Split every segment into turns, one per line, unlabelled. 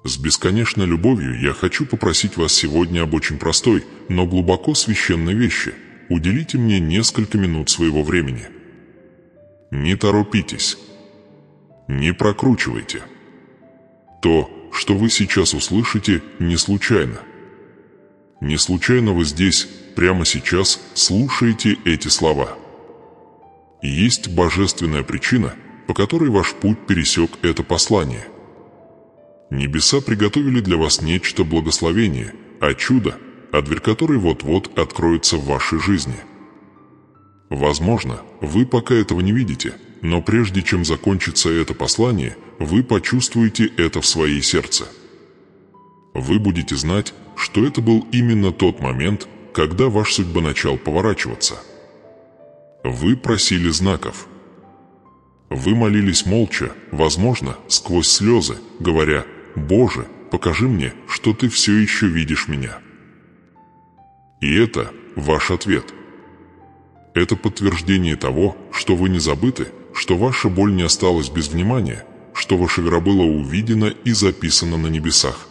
С бесконечной любовью я хочу попросить вас сегодня об очень простой, но глубоко священной вещи. Уделите мне несколько минут своего времени. Не торопитесь. Не прокручивайте. То, что вы сейчас услышите, не случайно. Не случайно вы здесь, прямо сейчас, слушаете эти слова. Есть божественная причина, по которой ваш путь пересек это послание. Небеса приготовили для вас нечто благословение, а чудо, дверь которой вот-вот откроется в вашей жизни. Возможно, вы пока этого не видите, но прежде чем закончится это послание, вы почувствуете это в своей сердце. Вы будете знать, что это был именно тот момент, когда ваш судьба начал поворачиваться. Вы просили знаков. Вы молились молча, возможно, сквозь слезы, говоря: «Боже, покажи мне, что Ты все еще видишь меня». И это ваш ответ. Это подтверждение того, что вы не забыты, что ваша боль не осталась без внимания, что ваша вера была увидена и записана на небесах.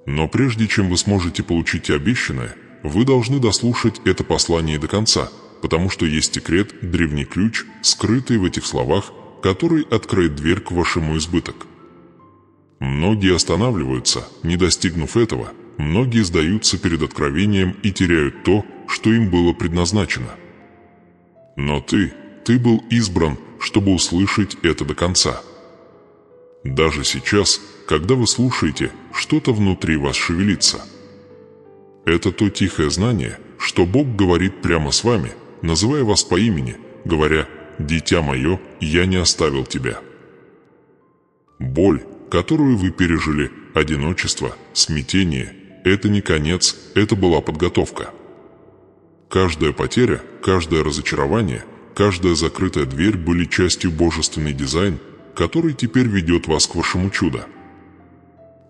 Но прежде чем вы сможете получить обещанное, вы должны дослушать это послание до конца, потому что есть секрет, древний ключ, скрытый в этих словах, который откроет дверь к вашему избыток. Многие останавливаются, не достигнув этого, многие сдаются перед откровением и теряют то, что им было предназначено. Но ты был избран, чтобы услышать это до конца. Даже сейчас, когда вы слушаете, что-то внутри вас шевелится. Это то тихое знание, что Бог говорит прямо с вами, называя вас по имени, говоря: «Дитя мое, я не оставил тебя». Боль, которую вы пережили, одиночество, смятение – это не конец, это была подготовка. Каждая потеря, каждое разочарование, каждая закрытая дверь были частью божественный дизайн, который теперь ведет вас к вашему чуду.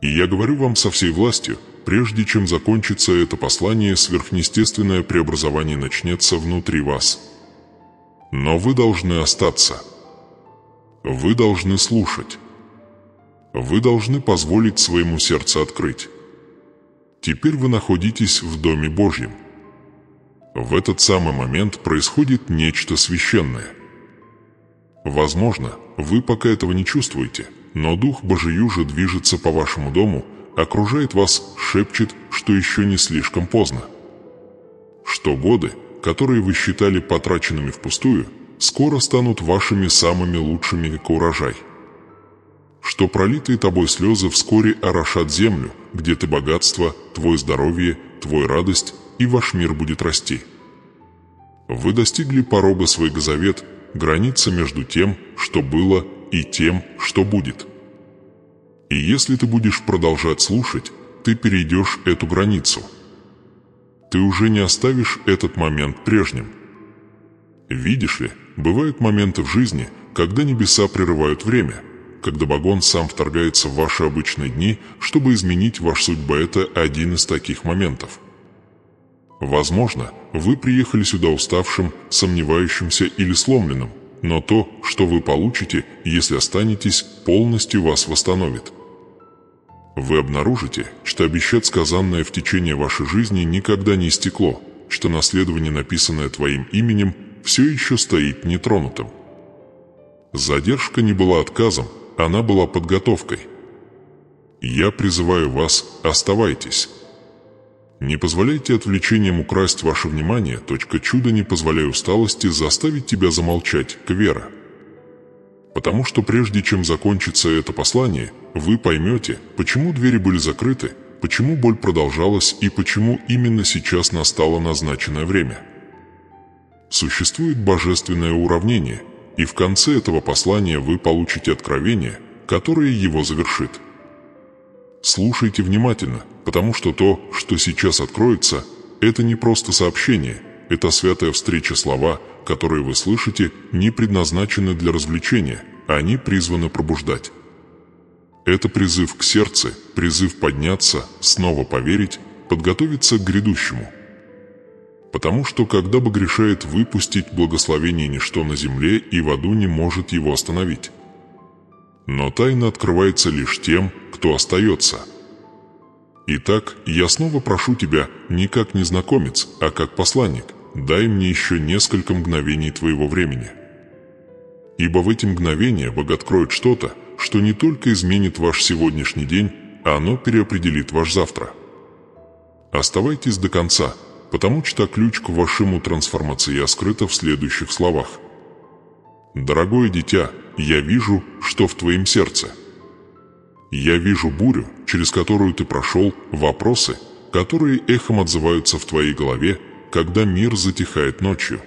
И я говорю вам со всей властью, прежде чем закончится это послание, сверхъестественное преобразование начнется внутри вас. Но вы должны остаться. Вы должны слушать. Вы должны позволить своему сердцу открыть. Теперь вы находитесь в Доме Божьем. В этот самый момент происходит нечто священное. Возможно, вы пока этого не чувствуете, но Дух Божий уже движется по вашему дому, окружает вас, шепчет, что еще не слишком поздно. Что годы, которые вы считали потраченными впустую, скоро станут вашими самыми лучшими, как урожай. Что пролитые тобой слезы вскоре орошат землю, где ты богатство, твое здоровье, твоя радость, и ваш мир будет расти. Вы достигли порога своего завета, граница между тем, что было, и тем, что будет. И если ты будешь продолжать слушать, ты перейдешь эту границу. Ты уже не оставишь этот момент прежним. Видишь ли, бывают моменты в жизни, когда небеса прерывают время, когда Богон сам вторгается в ваши обычные дни, чтобы изменить вашу судьбу. Это один из таких моментов. Возможно, вы приехали сюда уставшим, сомневающимся или сломленным, но то, что вы получите, если останетесь, полностью вас восстановит. Вы обнаружите, что обещать сказанное в течение вашей жизни никогда не истекло, что наследование, написанное твоим именем, все еще стоит нетронутым. Задержка не была отказом, она была подготовкой. Я призываю вас, оставайтесь. Не позволяйте отвлечениям украсть ваше внимание, чудо не позволяя усталости заставить тебя замолчать, вера. Потому что прежде чем закончится это послание, вы поймете, почему двери были закрыты, почему боль продолжалась и почему именно сейчас настало назначенное время. Существует божественное уравнение, и в конце этого послания вы получите откровение, которое его завершит. Слушайте внимательно, потому что то, что сейчас откроется, это не просто сообщение, это святая встреча. Слова, которые вы слышите, не предназначены для развлечения, они призваны пробуждать. Это призыв к сердцу, призыв подняться, снова поверить, подготовиться к грядущему. Потому что когда бы грешает выпустить благословение, ничто на земле и в аду не может его остановить. Но тайна открывается лишь тем, кто остается. Итак, я снова прошу тебя не как незнакомец, а как посланник, дай мне еще несколько мгновений твоего времени. Ибо в эти мгновения Бог откроет что-то, что не только изменит ваш сегодняшний день, а оно переопределит ваш завтра. Оставайтесь до конца, потому что ключ к вашему трансформации скрыта в следующих словах. «Дорогое дитя, я вижу, что в твоем сердце. Я вижу бурю, через которую ты прошел, вопросы, которые эхом отзываются в твоей голове, когда мир затихает ночью.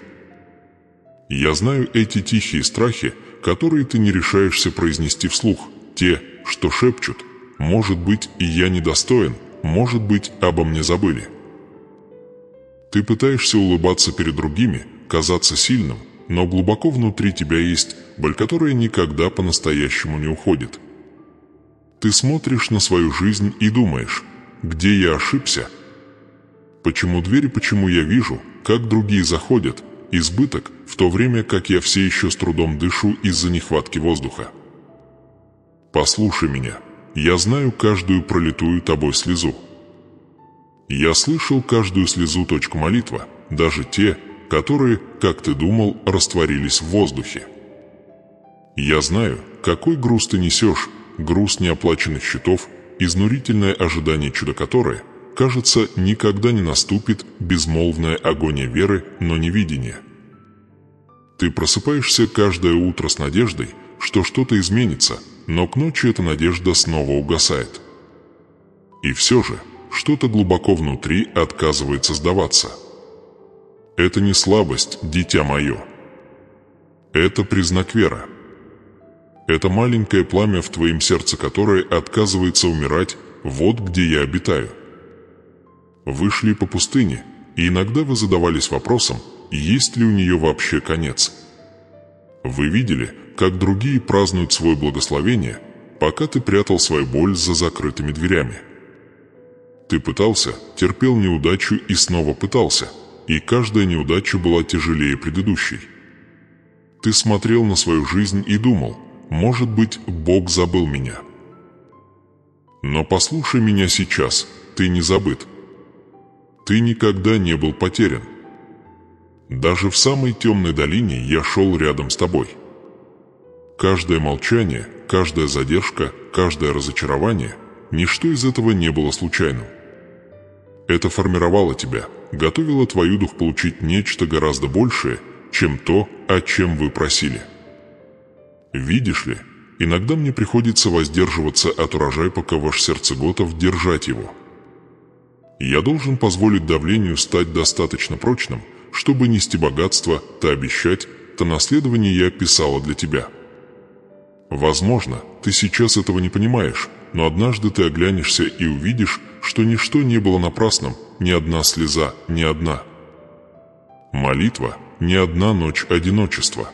Я знаю эти тихие страхи, которые ты не решаешься произнести вслух, те, что шепчут, может быть, и я недостоин, может быть, обо мне забыли. Ты пытаешься улыбаться перед другими, казаться сильным, но глубоко внутри тебя есть боль, которая никогда по-настоящему не уходит. Ты смотришь на свою жизнь и думаешь, где я ошибся? Почему двери, почему я вижу, как другие заходят, избыток, в то время как я все еще с трудом дышу из-за нехватки воздуха? Послушай меня, я знаю каждую пролитую тобой слезу. Я слышал каждую слезу точку молитва, даже те, которые, как ты думал, растворились в воздухе. Я знаю, какой груз ты несешь, груз неоплаченных счетов, изнурительное ожидание чуда которое, кажется, никогда не наступит, безмолвная агония веры, но невидения. Ты просыпаешься каждое утро с надеждой, что что-то изменится, но к ночи эта надежда снова угасает. И все же, что-то глубоко внутри отказывается сдаваться. Это не слабость, дитя мое. Это признак веры. Это маленькое пламя в твоем сердце, которое отказывается умирать, вот где я обитаю. Вы шли по пустыне, и иногда вы задавались вопросом, есть ли у нее вообще конец. Вы видели, как другие празднуют свое благословение, пока ты прятал свою боль за закрытыми дверями. Ты пытался, терпел неудачу и снова пытался, и каждая неудача была тяжелее предыдущей. Ты смотрел на свою жизнь и думал, может быть, Бог забыл меня. Но послушай меня сейчас, ты не забыт. Ты никогда не был потерян. Даже в самой темной долине я шел рядом с тобой. Каждое молчание, каждая задержка, каждое разочарование, ничто из этого не было случайным. Это формировало тебя, готовило твою дух получить нечто гораздо большее, чем то, о чем вы просили. Видишь ли, иногда мне приходится воздерживаться от урожая, пока ваш сердце готов держать его. Я должен позволить давлению стать достаточно прочным, чтобы нести богатство, то обещать, то наследование я писала для тебя. Возможно, ты сейчас этого не понимаешь, но однажды ты оглянешься и увидишь, что ничто не было напрасным, ни одна слеза, ни одна молитва, ни одна ночь одиночества.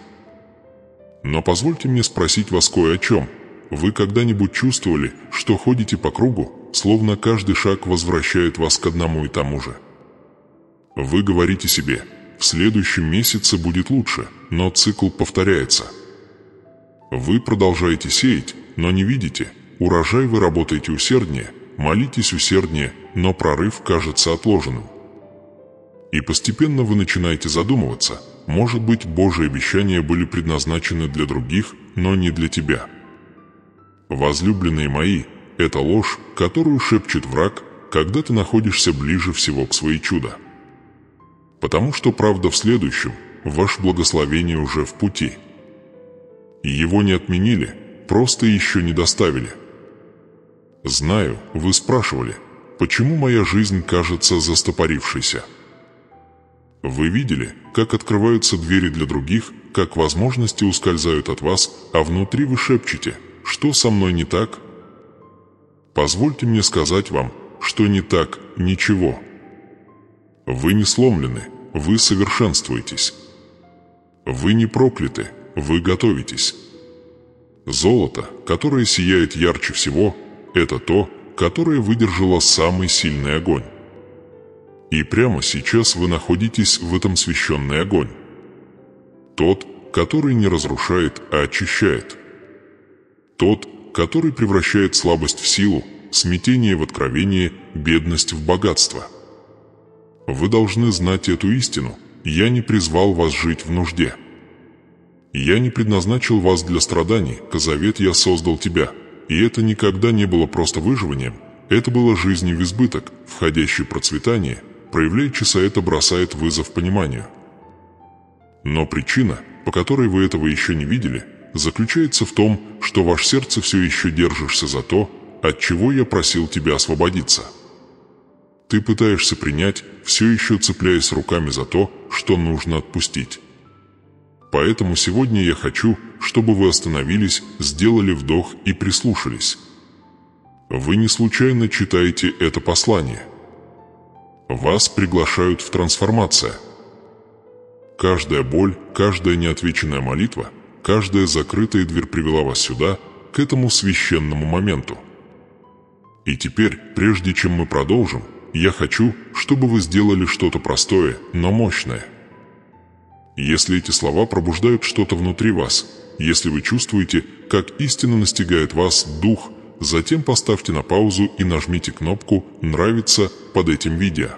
Но позвольте мне спросить вас кое о чем. Вы когда-нибудь чувствовали, что ходите по кругу, словно каждый шаг возвращает вас к одному и тому же? Вы говорите себе, в следующем месяце будет лучше, но цикл повторяется. Вы продолжаете сеять, но не видите, урожай вы работаете усерднее, молитесь усерднее, но прорыв кажется отложенным. И постепенно вы начинаете задумываться, может быть, Божьи обещания были предназначены для других, но не для тебя. Возлюбленные мои, это ложь, которую шепчет враг, когда ты находишься ближе всего к своей чуду. Потому что правда в следующем, ваше благословение уже в пути. Его не отменили, просто еще не доставили. Знаю, вы спрашивали, почему моя жизнь кажется застопорившейся. Вы видели, как открываются двери для других, как возможности ускользают от вас, а внутри вы шепчете, что со мной не так? Позвольте мне сказать вам, что не так ничего. Вы не сломлены, вы совершенствуетесь. Вы не прокляты, вы готовитесь. Золото, которое сияет ярче всего, это то, которое выдержало самый сильный огонь. И прямо сейчас вы находитесь в этом священный огонь. Тот, который не разрушает, а очищает. Тот, который превращает слабость в силу, смятение в откровение, бедность в богатство. Вы должны знать эту истину. Я не призвал вас жить в нужде. Я не предназначил вас для страданий, Козавет, я создал тебя. И это никогда не было просто выживанием, это было жизнью в избыток, входящей в процветание, проявляющееся это бросает вызов пониманию. Но причина, по которой вы этого еще не видели, заключается в том, что ваше сердце все еще держишься за то, от чего я просил тебя освободиться. Ты пытаешься принять, все еще цепляясь руками за то, что нужно отпустить. Поэтому сегодня я хочу, чтобы вы остановились, сделали вдох и прислушались. Вы не случайно читаете это послание. Вас приглашают в трансформацию. Каждая боль, каждая неотвеченная молитва, каждая закрытая дверь привела вас сюда, к этому священному моменту. И теперь, прежде чем мы продолжим, я хочу, чтобы вы сделали что-то простое, но мощное. Если эти слова пробуждают что-то внутри вас, если вы чувствуете, как истинно настигает вас дух, затем поставьте на паузу и нажмите кнопку «Нравится» под этим видео.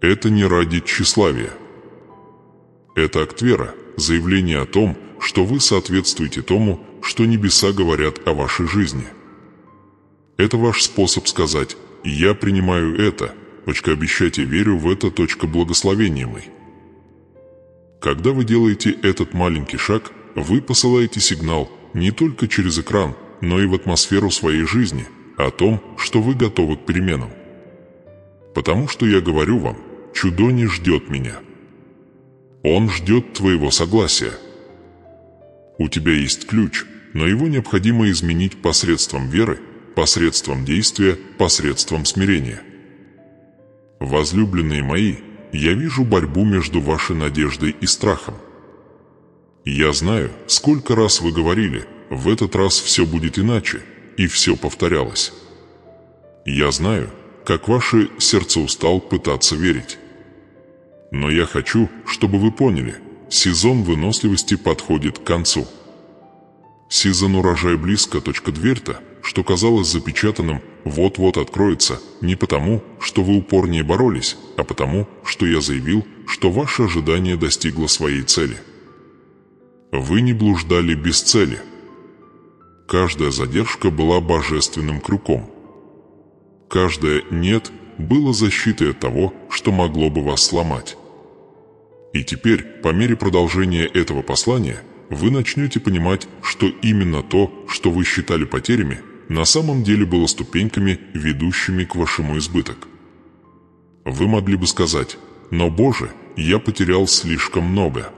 Это не ради тщеславия. Это акт веры, заявление о том, что вы соответствуете тому, что небеса говорят о вашей жизни. Это ваш способ сказать «Я принимаю это», обещать «Я верю в это», благословениемый. Когда вы делаете этот маленький шаг, вы посылаете сигнал не только через экран, но и в атмосферу своей жизни о том, что вы готовы к переменам. Потому что я говорю вам, чудо не ждет меня. Он ждет твоего согласия. У тебя есть ключ, но его необходимо изменить посредством веры, посредством действия, посредством смирения. Возлюбленные мои, я вижу борьбу между вашей надеждой и страхом. Я знаю, сколько раз вы говорили, в этот раз все будет иначе, и все повторялось. Я знаю, как ваше сердце устал пытаться верить. Но я хочу, чтобы вы поняли, сезон выносливости подходит к концу. Сезон урожая близко. Дверь-то, что казалось запечатанным, вот-вот откроется, не потому, что вы упорнее боролись, а потому, что я заявил, что ваше ожидание достигло своей цели. Вы не блуждали без цели. Каждая задержка была божественным крюком. Каждое «нет» было защитой от того, что могло бы вас сломать. И теперь, по мере продолжения этого послания, вы начнете понимать, что именно то, что вы считали потерями, на самом деле было ступеньками, ведущими к вашему избыток. Вы могли бы сказать: «Но, Боже, я потерял слишком много».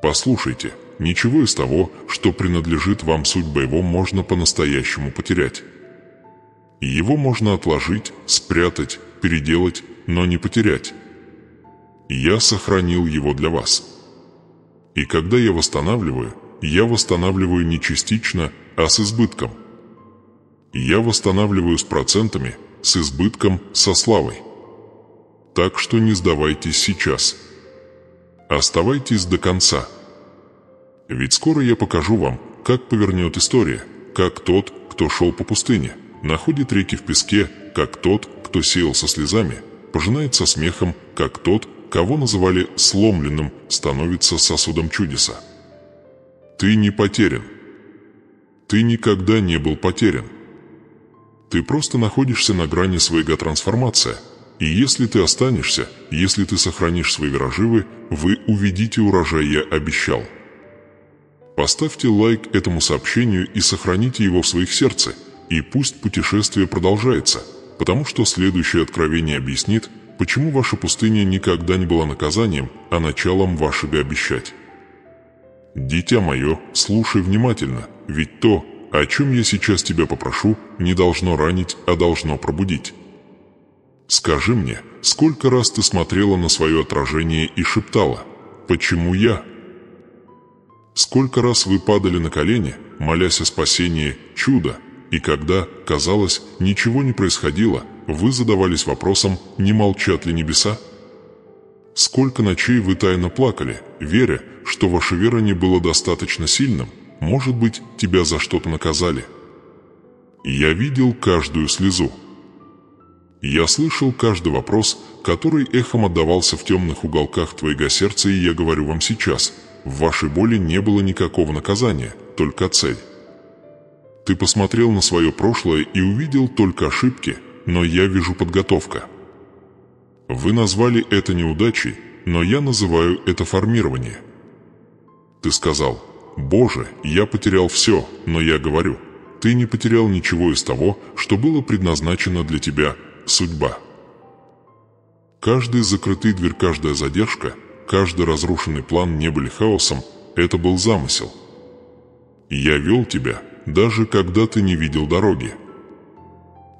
Послушайте, ничего из того, что принадлежит вам судьбой его, можно по-настоящему потерять. Его можно отложить, спрятать, переделать, но не потерять. Я сохранил его для вас. И когда я восстанавливаю не частично, а с избытком. Я восстанавливаю с процентами, с избытком, со славой. Так что не сдавайтесь сейчас. Оставайтесь до конца. Ведь скоро я покажу вам, как повернет история, как тот, кто шел по пустыне, находит реки в песке, как тот, кто сеял со слезами, пожинает со смехом, как тот, кого называли сломленным, становится сосудом чудеса. Ты не потерян. Ты никогда не был потерян. Ты просто находишься на грани своей трансформации, и если ты останешься, если ты сохранишь свои виражи, вы увидите урожай, я обещал. Поставьте лайк этому сообщению и сохраните его в своих сердце, и пусть путешествие продолжается, потому что следующее откровение объяснит, почему ваша пустыня никогда не была наказанием, а началом вашего обещать. Дитя мое, слушай внимательно, ведь то, о чем я сейчас тебя попрошу, не должно ранить, а должно пробудить. Скажи мне, сколько раз ты смотрела на свое отражение и шептала: «Почему я?» Сколько раз вы падали на колени, молясь о спасении, чудо, и когда, казалось, ничего не происходило, вы задавались вопросом, не молчат ли небеса? Сколько ночей вы тайно плакали, веря, что ваша вера не была достаточно сильным, Может быть, тебя за что-то наказали. Я видел каждую слезу. Я слышал каждый вопрос, который эхом отдавался в темных уголках твоего сердца, и я говорю вам сейчас, в вашей боли не было никакого наказания, только цель. Ты посмотрел на свое прошлое и увидел только ошибки, но я вижу подготовка. Вы назвали это неудачей, но я называю это формирование. Ты сказал: «Боже, я потерял все», но я говорю: ты не потерял ничего из того, что было предназначено для тебя, судьба. Каждая закрытая дверь, каждая задержка, каждый разрушенный план не были хаосом, это был замысел. Я вел тебя, даже когда ты не видел дороги.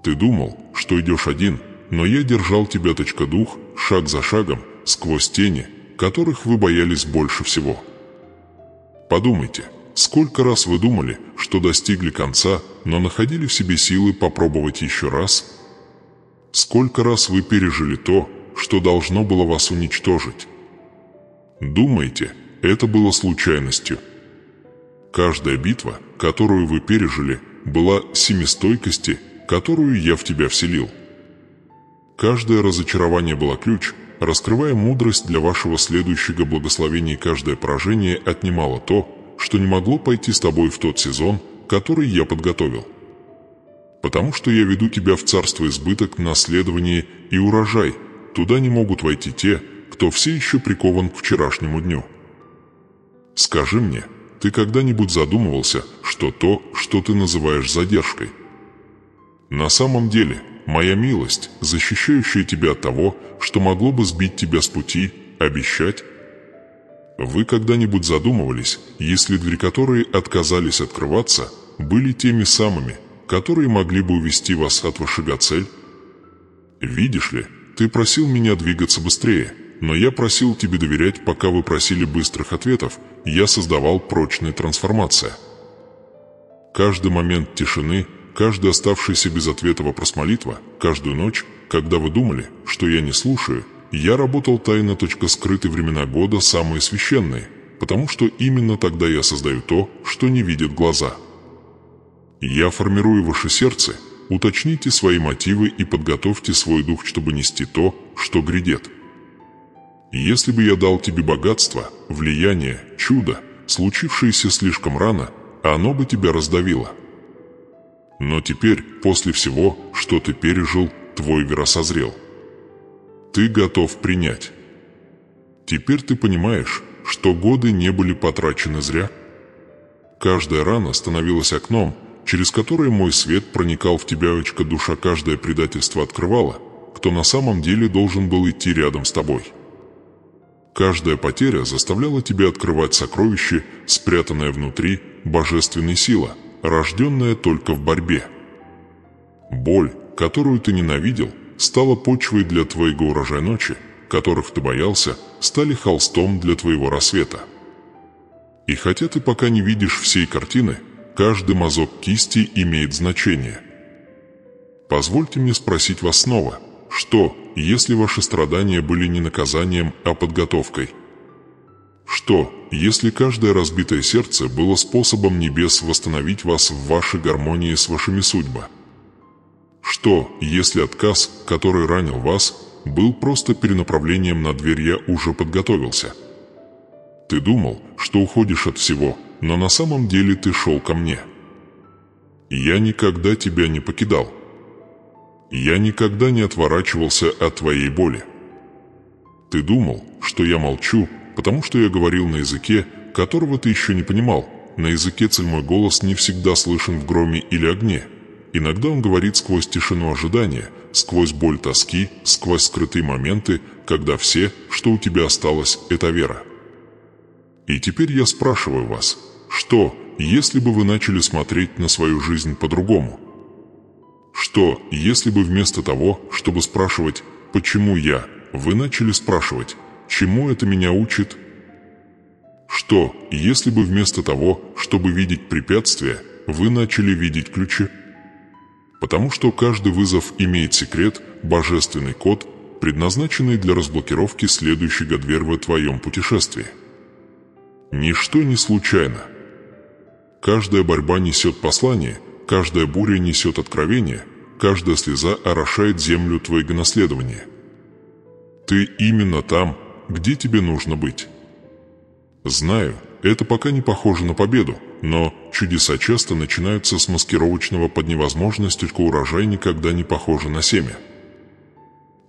Ты думал, что идешь один, но я держал тебя точка-дух, шаг за шагом, сквозь тени, которых вы боялись больше всего. Подумайте, сколько раз вы думали, что достигли конца, но находили в себе силы попробовать еще раз? Сколько раз вы пережили то, что должно было вас уничтожить? Думаете, это было случайностью? Каждая битва, которую вы пережили, была семистойкости, которую я в тебя вселил. Каждое разочарование было ключ, раскрывая мудрость для вашего следующего благословения, и каждое поражение отнимало то, что не могло пойти с тобой в тот сезон, который я подготовил. Потому что я веду тебя в царство избыток, наследование и урожай. Туда не могут войти те, кто все еще прикован к вчерашнему дню. Скажи мне, ты когда-нибудь задумывался, что то, что ты называешь задержкой? На самом деле, моя милость, защищающая тебя от того, что могло бы сбить тебя с пути, обещать? Вы когда-нибудь задумывались, если двери, которые отказались открываться, были теми самыми, которые могли бы увести вас от вашего цель? Видишь ли, ты просил меня двигаться быстрее, но я просил тебе доверять, пока вы просили быстрых ответов, я создавал прочные трансформации. Каждый момент тишины, каждый оставшийся без ответа вопрос, молитва, каждую ночь, когда вы думали, что я не слушаю, я работал тайно. Скрытые времена года самые священные, потому что именно тогда я создаю то, что не видят глаза. Я формирую ваше сердце, уточните свои мотивы и подготовьте свой дух, чтобы нести то, что грядет. Если бы я дал тебе богатство, влияние, чудо, случившееся слишком рано, оно бы тебя раздавило. Но теперь, после всего, что ты пережил, твой вера созрел. Ты готов принять. Теперь ты понимаешь, что годы не были потрачены зря. Каждая рана становилась окном, через которое мой свет проникал в тебя, душа. Каждое предательство открывало, кто на самом деле должен был идти рядом с тобой. Каждая потеря заставляла тебя открывать сокровище, спрятанное внутри, божественной силы, рожденная только в борьбе. Боль, которую ты ненавидел, стала почвой для твоего урожая. Ночи, которых ты боялся, стали холстом для твоего рассвета. И хотя ты пока не видишь всей картины, каждый мазок кисти имеет значение. Позвольте мне спросить вас снова, что, если ваши страдания были не наказанием, а подготовкой? Что, если каждое разбитое сердце было способом небес восстановить вас в вашей гармонии с вашими судьбами? Что, если отказ, который ранил вас, был просто перенаправлением на дверь «Я уже подготовился»? Ты думал, что уходишь от всего, но на самом деле ты шел ко мне. Я никогда тебя не покидал. Я никогда не отворачивался от твоей боли. Ты думал, что я молчу, потому что я говорил на языке, которого ты еще не понимал. На языке цель мой голос не всегда слышен в громе или огне. Иногда он говорит сквозь тишину ожидания, сквозь боль тоски, сквозь скрытые моменты, когда все, что у тебя осталось, это вера. И теперь я спрашиваю вас, что, если бы вы начали смотреть на свою жизнь по-другому? Что, если бы вместо того, чтобы спрашивать «почему я?», вы начали спрашивать «чему это меня учит?». Что, если бы вместо того, чтобы видеть препятствия, вы начали видеть ключи? Потому что каждый вызов имеет секрет, божественный код, предназначенный для разблокировки следующего дверь в твоем путешествии. Ничто не случайно. Каждая борьба несет послание, каждая буря несет откровение, каждая слеза орошает землю твоего наследования. Ты именно там, где тебе нужно быть. Знаю, это пока не похоже на победу, но чудеса часто начинаются с маскировочного под невозможность, только урожай никогда не похоже на семя.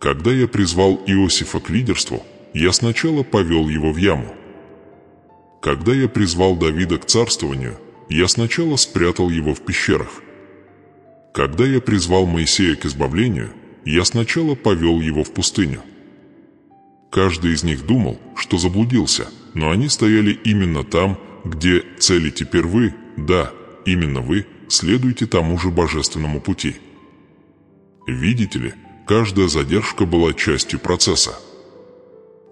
Когда я призвал Иосифа к лидерству, я сначала повел его в яму. Когда я призвал Давида к царствованию, я сначала спрятал его в пещерах. Когда я призвал Моисея к избавлению, я сначала повел его в пустыню. Каждый из них думал, что заблудился, но они стояли именно там, где цели теперь вы, да, именно вы, следуете тому же божественному пути. Видите ли, каждая задержка была частью процесса.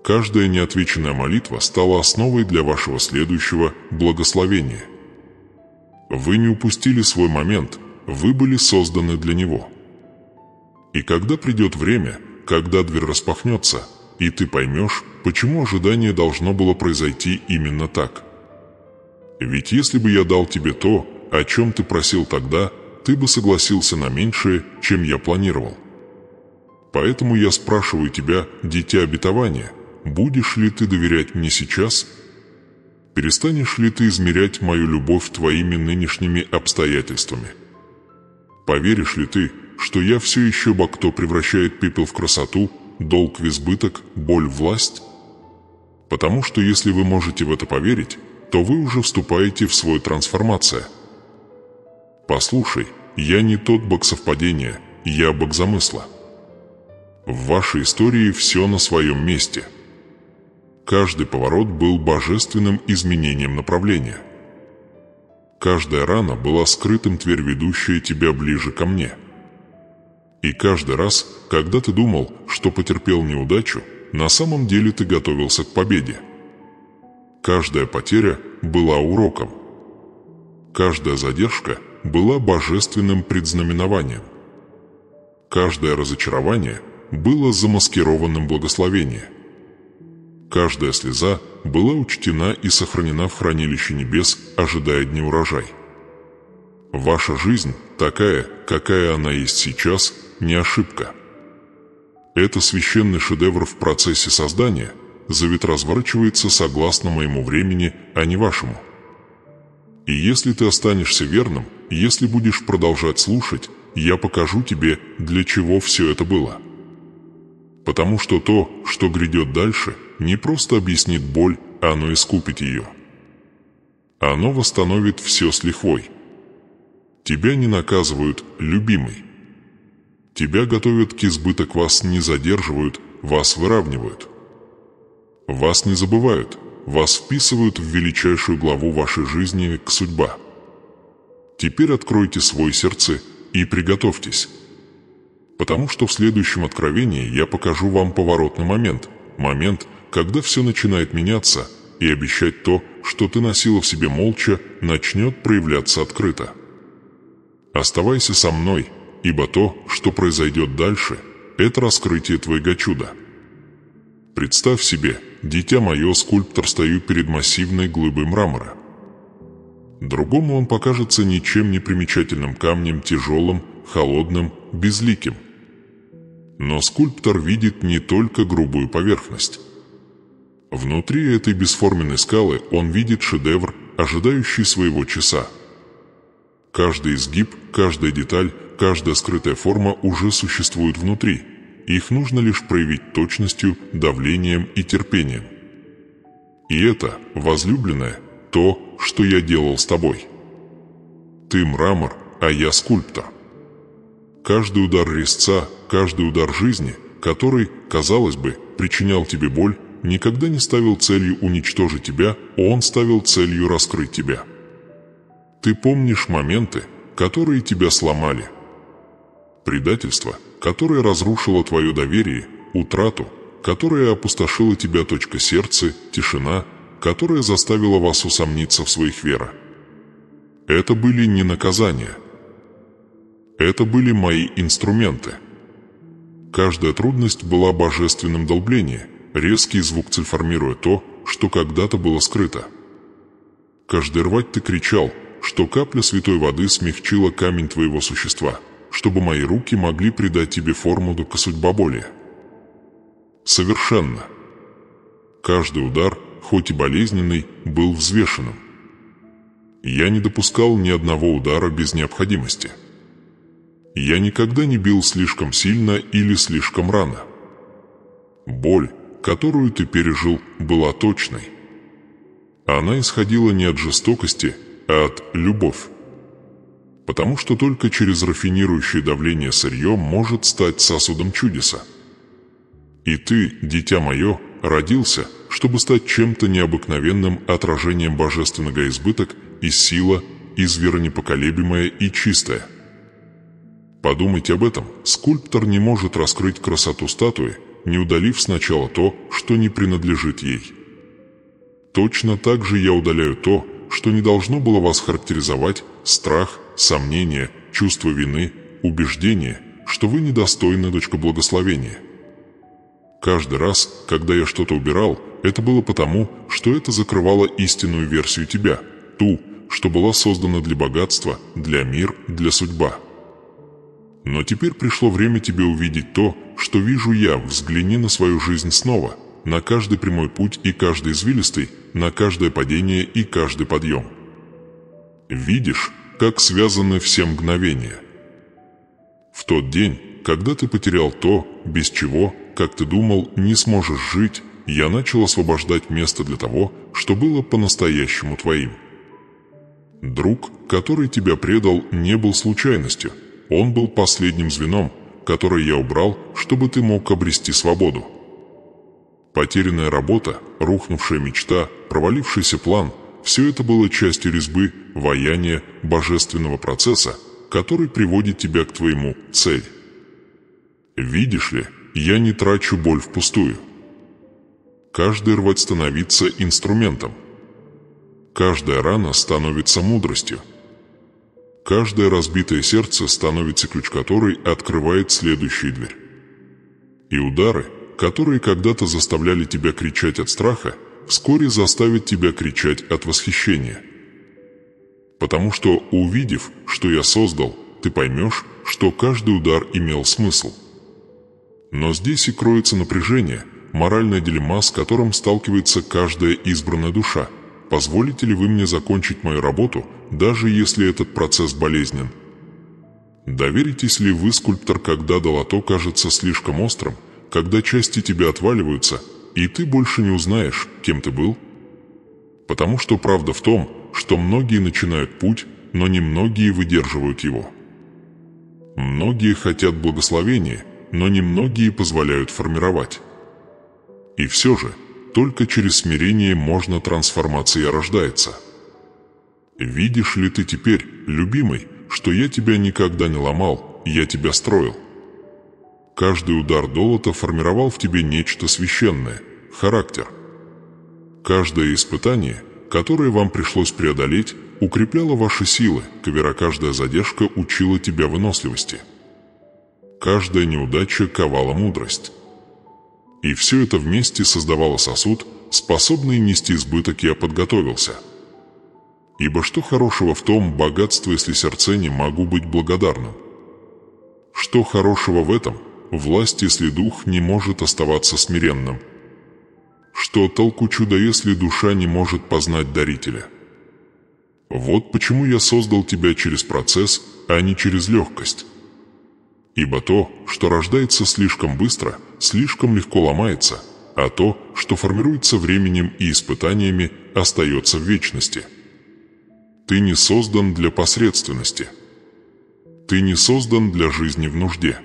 Каждая неотвеченная молитва стала основой для вашего следующего благословения. Вы не упустили свой момент, вы были созданы для него. И когда придет время, когда дверь распахнется, и ты поймешь, почему ожидание должно было произойти именно так. Ведь если бы я дал тебе то, о чем ты просил тогда, ты бы согласился на меньшее, чем я планировал. Поэтому я спрашиваю тебя, дитя обетования, будешь ли ты доверять мне сейчас? Перестанешь ли ты измерять мою любовь твоими нынешними обстоятельствами? Поверишь ли ты, что я все еще кто превращает пепел в красоту, долг в избыток, боль в власть? Потому что если вы можете в это поверить, то вы уже вступаете в свою трансформацию. Послушай, я не тот бог совпадения, я бог замысла. В вашей истории все на своем месте. Каждый поворот был божественным изменением направления. Каждая рана была скрытым дверь, ведущая тебя ближе ко мне. И каждый раз, когда ты думал, что потерпел неудачу, на самом деле ты готовился к победе. Каждая потеря была уроком. Каждая задержка была божественным предзнаменованием. Каждое разочарование было замаскированным благословением. Каждая слеза была учтена и сохранена в хранилище небес, ожидая дня урожай. Ваша жизнь, такая, какая она есть сейчас, не ошибка. Это священный шедевр в процессе создания, завет разворачивается согласно моему времени, а не вашему. И если ты останешься верным, если будешь продолжать слушать, я покажу тебе, для чего все это было. Потому что то, что грядет дальше, не просто объяснит боль, оно искупит ее. Оно восстановит все с лихвой. Тебя не наказывают, любимый. Тебя готовят к избыток, вас не задерживают, вас выравнивают. Вас не забывают, вас вписывают в величайшую главу вашей жизни к судьба. Теперь откройте свой сердце и приготовьтесь. Потому что в следующем откровении я покажу вам поворотный момент, когда все начинает меняться, и обещать то, что ты носила в себе молча, начнет проявляться открыто. Оставайся со мной, ибо то, что произойдет дальше, это раскрытие твоего чуда. Представь себе, дитя мое, скульптор, стою перед массивной глыбой мрамора. Другому он покажется ничем не примечательным камнем, тяжелым, холодным, безликим. Но скульптор видит не только грубую поверхность. Внутри этой бесформенной скалы он видит шедевр, ожидающий своего часа. Каждый изгиб, каждая деталь, каждая скрытая форма уже существует внутри. Их нужно лишь проявить точностью, давлением и терпением. И это, возлюбленное, то, что я делал с тобой. Ты мрамор, а я скульптор. Каждый удар резца, каждый удар жизни, который, казалось бы, причинял тебе боль, никогда не ставил целью уничтожить тебя, он ставил целью раскрыть тебя. Ты помнишь моменты, которые тебя сломали. Предательство, которое разрушило твое доверие, утрату, которая опустошила тебя, точка сердца, тишина, которая заставила вас усомниться в своих верах. Это были не наказания. Это были мои инструменты. Каждая трудность была божественным долблением, резкий звук цельформируя то, что когда-то было скрыто. Каждый рвать ты кричал, что капля святой воды смягчила камень твоего существа, чтобы мои руки могли придать тебе форму докосудьбоболия. Совершенно. Каждый удар, хоть и болезненный, был взвешенным. Я не допускал ни одного удара без необходимости. Я никогда не бил слишком сильно или слишком рано. Боль, которую ты пережил, была точной. Она исходила не от жестокости, а от любовь. Потому что только через рафинирующее давление сырье может стать сосудом чудеса. И ты, дитя мое, родился, чтобы стать чем-то необыкновенным отражением божественного избыток и сила, извера непоколебимая и чистая. Подумайте об этом. Скульптор не может раскрыть красоту статуи, не удалив сначала то, что не принадлежит ей. Точно так же я удаляю то, что не должно было вас характеризовать: страх, сомнение, чувство вины, убеждение, что вы недостойны, дочка благословения. Каждый раз, когда я что-то убирал, это было потому, что это закрывало истинную версию тебя, ту, что была создана для богатства, для мира, для судьба. Но теперь пришло время тебе увидеть то, что вижу я. Взгляни на свою жизнь снова, на каждый прямой путь и каждый извилистый, на каждое падение и каждый подъем. Видишь, как связаны все мгновения. В тот день, когда ты потерял то, без чего, как ты думал, не сможешь жить, я начал освобождать место для того, что было по-настоящему твоим. Друг, который тебя предал, не был случайностью. Он был последним звеном, которое я убрал, чтобы ты мог обрести свободу. Потерянная работа, рухнувшая мечта, провалившийся план – все это было частью резьбы, ваяния, божественного процесса, который приводит тебя к твоему цели. Видишь ли, я не трачу боль впустую. Каждый рвать становится инструментом. Каждая рана становится мудростью. Каждое разбитое сердце становится ключ, который открывает следующую дверь. И удары, которые когда-то заставляли тебя кричать от страха, вскоре заставят тебя кричать от восхищения. Потому что, увидев, что я создал, ты поймешь, что каждый удар имел смысл. Но здесь и кроется напряжение, моральная дилемма, с которым сталкивается каждая избранная душа. Позволите ли вы мне закончить мою работу, даже если этот процесс болезнен? Доверитесь ли вы, скульптор, когда долото кажется слишком острым, когда части тебя отваливаются, и ты больше не узнаешь, кем ты был? Потому что правда в том, что многие начинают путь, но немногие выдерживают его. Многие хотят благословения, но немногие позволяют формировать. И все же, только через смирение можно трансформация рождается. Видишь ли ты теперь, любимый, что я тебя никогда не ломал, я тебя строил? Каждый удар долота формировал в тебе нечто священное, характер. Каждое испытание, которое вам пришлось преодолеть, укрепляло ваши силы, каждая задержка учила тебя выносливости. Каждая неудача ковала мудрость. И все это вместе создавало сосуд, способный нести избыток. Я подготовился. Ибо что хорошего в том богатство, если сердце не могу быть благодарным? Что хорошего в этом власть, если дух не может оставаться смиренным? Что толку чуда, если душа не может познать дарителя? Вот почему я создал тебя через процесс, а не через легкость. Ибо то, что рождается слишком быстро, слишком легко ломается, а то, что формируется временем и испытаниями, остается в вечности. Ты не создан для посредственности. Ты не создан для жизни в нужде.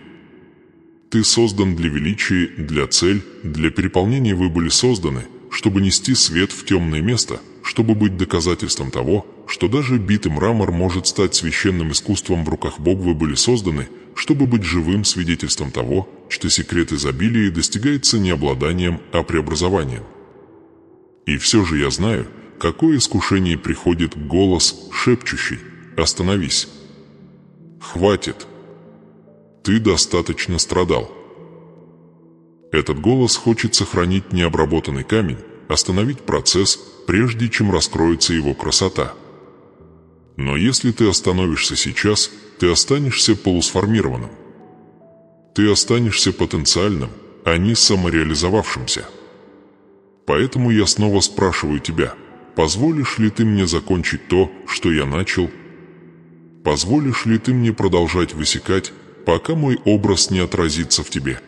Ты создан для величия, для цель, для переполнения. Вы были созданы, чтобы нести свет в темное место, чтобы быть доказательством того, что даже битый мрамор может стать священным искусством в руках Бога. Вы были созданы, чтобы быть живым свидетельством того, что секрет изобилия достигается не обладанием, а преобразованием. И все же я знаю, какое искушение приходит голос, шепчущий: «Остановись! Хватит! Ты достаточно страдал!» Этот голос хочет сохранить необработанный камень, остановить процесс, прежде чем раскроется его красота. Но если ты остановишься сейчас, ты останешься полусформированным. Ты останешься потенциальным, а не самореализовавшимся. Поэтому я снова спрашиваю тебя, позволишь ли ты мне закончить то, что я начал? Позволишь ли ты мне продолжать высекать, пока мой образ не отразится в тебе?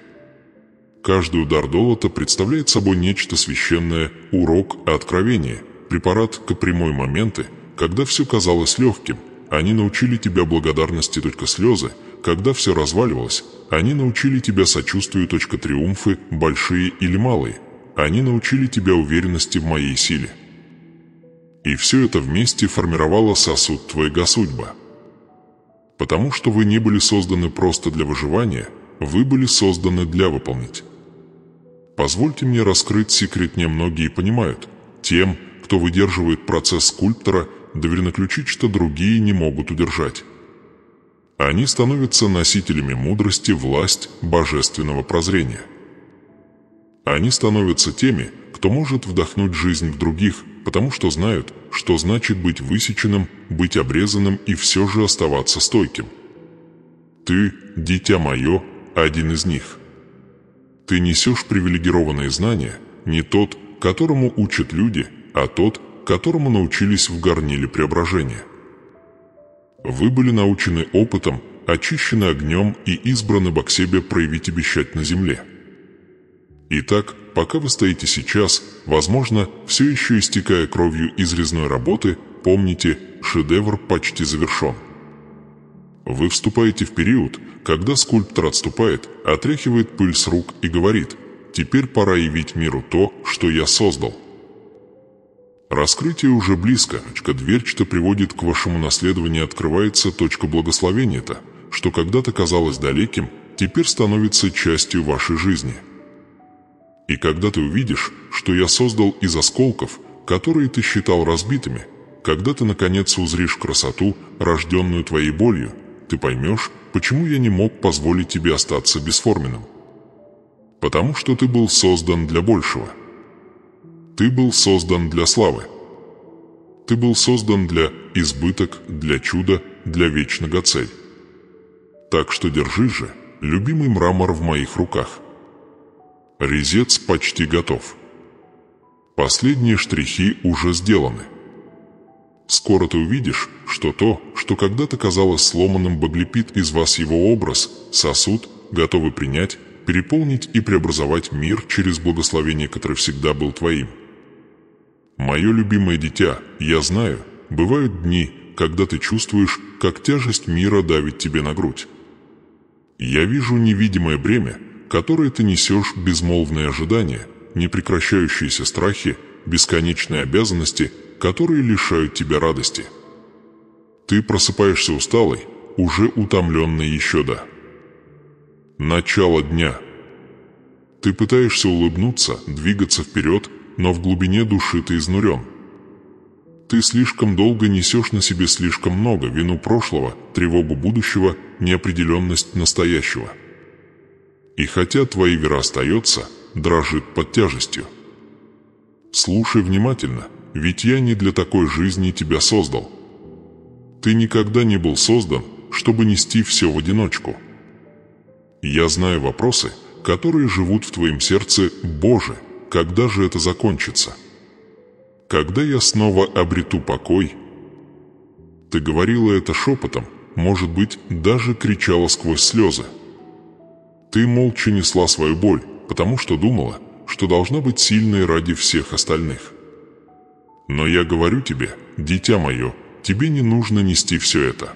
Каждый удар долота представляет собой нечто священное, урок, откровение, препарат к прямой моменты, когда все казалось легким. Они научили тебя благодарности, слезы, когда все разваливалось. Они научили тебя сочувствию, триумфы, большие или малые. Они научили тебя уверенности в моей силе. И все это вместе формировало сосуд твоего судьба. Потому что вы не были созданы просто для выживания, вы были созданы для выполнить. Позвольте мне раскрыть секрет. Немногие понимают. Тем, кто выдерживает процесс скульптора, доверено ключи, что другие не могут удержать. Они становятся носителями мудрости, власть, божественного прозрения. Они становятся теми, кто может вдохнуть жизнь в других, потому что знают, что значит быть высеченным, быть обрезанным и все же оставаться стойким. Ты, дитя мое, один из них. Ты несешь привилегированные знания, не тот, которому учат люди, а тот, которому научились в горниле преображения. Вы были научены опытом, очищены огнем и избраны к себе проявить обещать на земле. Итак, пока вы стоите сейчас, возможно, все еще истекая кровью из резной работы, помните, шедевр почти завершен. Вы вступаете в период, когда скульптор отступает, отряхивает пыль с рук и говорит: «Теперь пора явить миру то, что я создал». Раскрытие уже близко, дверь, что приводит к вашему наследованию, открывается, благословения-то, что когда-то казалось далеким, теперь становится частью вашей жизни. И когда ты увидишь, что я создал из осколков, которые ты считал разбитыми, когда ты наконец узришь красоту, рожденную твоей болью, ты поймешь, почему я не мог позволить тебе остаться бесформенным. Потому что ты был создан для большего. Ты был создан для славы. Ты был создан для избыток, для чуда, для вечного цель. Так что держи же, любимый мрамор в моих руках. Резец почти готов. Последние штрихи уже сделаны. Скоро ты увидишь, что то, что когда-то казалось сломанным, баглепит из вас его образ, сосуд, готовый принять, переполнить и преобразовать мир через благословение, которое всегда был твоим. Мое любимое дитя, я знаю, бывают дни, когда ты чувствуешь, как тяжесть мира давит тебе на грудь. Я вижу невидимое бремя, которое ты несешь, безмолвные ожидания, непрекращающиеся страхи, бесконечные обязанности, которые лишают тебя радости. Ты просыпаешься усталый, уже утомленный еще до начала дня. Ты пытаешься улыбнуться, двигаться вперед, но в глубине души ты изнурен. Ты слишком долго несешь на себе слишком много: вину прошлого, тревогу будущего, неопределенность настоящего. И хотя твоя вера остается, дрожит под тяжестью. Слушай внимательно, ведь я не для такой жизни тебя создал. Ты никогда не был создан, чтобы нести все в одиночку. Я знаю вопросы, которые живут в твоем сердце. Боже, когда же это закончится? Когда я снова обрету покой? Ты говорила это шепотом, может быть, даже кричала сквозь слезы. Ты молча несла свою боль, потому что думала, что должна быть сильной ради всех остальных. Но я говорю тебе, дитя мое, тебе не нужно нести все это.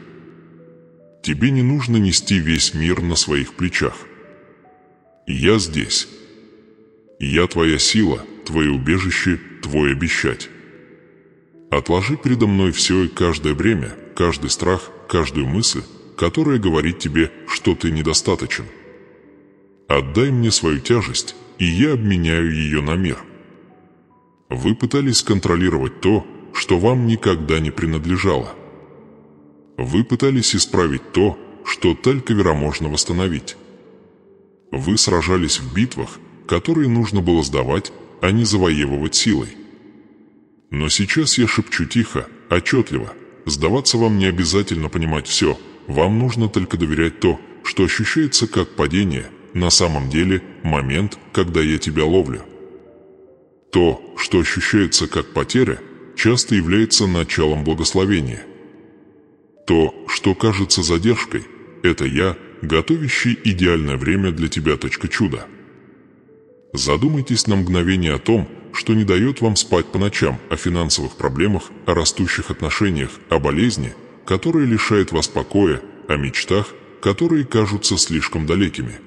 Тебе не нужно нести весь мир на своих плечах. Я здесь. Я твоя сила, твое убежище, твой обещать. Отложи передо мной все и каждое время, каждый страх, каждую мысль, которая говорит тебе, что ты недостаточен. Отдай мне свою тяжесть, и я обменяю ее на мир. Вы пытались контролировать то, что вам никогда не принадлежало. Вы пытались исправить то, что только можно восстановить. Вы сражались в битвах, которые нужно было сдавать, а не завоевывать силой. Но сейчас я шепчу тихо, отчетливо: Сдаваться вам не обязательно понимать все, вам нужно только доверять то, что ощущается как падение, на самом деле момент, когда я тебя ловлю. То, что ощущается как потеря, часто является началом благословения. То, что кажется задержкой, это я, готовящий идеальное время для тебя. Чудо. Задумайтесь на мгновение о том, что не дает вам спать по ночам, о финансовых проблемах, о растущих отношениях, о болезни, которая лишает вас покоя, о мечтах, которые кажутся слишком далекими.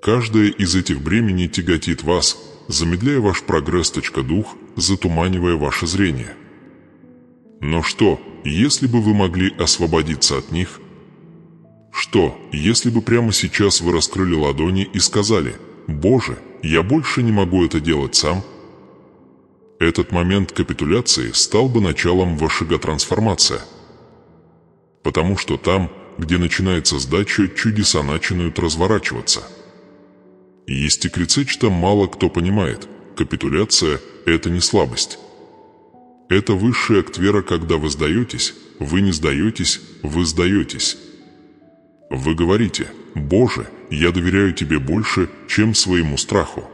Каждое из этих бременей тяготит вас, замедляя ваш прогресс. Дух, затуманивая ваше зрение. Но что, если бы вы могли освободиться от них? Что, если бы прямо сейчас вы раскрыли ладони и сказали: «Боже, я больше не могу это делать сам»? Этот момент капитуляции стал бы началом вашего трансформации. Потому что там, где начинается сдача, чудеса начинают разворачиваться. Есть что мало кто понимает. Капитуляция – это не слабость. Это высший акт веры, когда вы сдаетесь, вы не сдаетесь, вы сдаетесь. Вы говорите: «Боже, я доверяю Тебе больше, чем своему страху».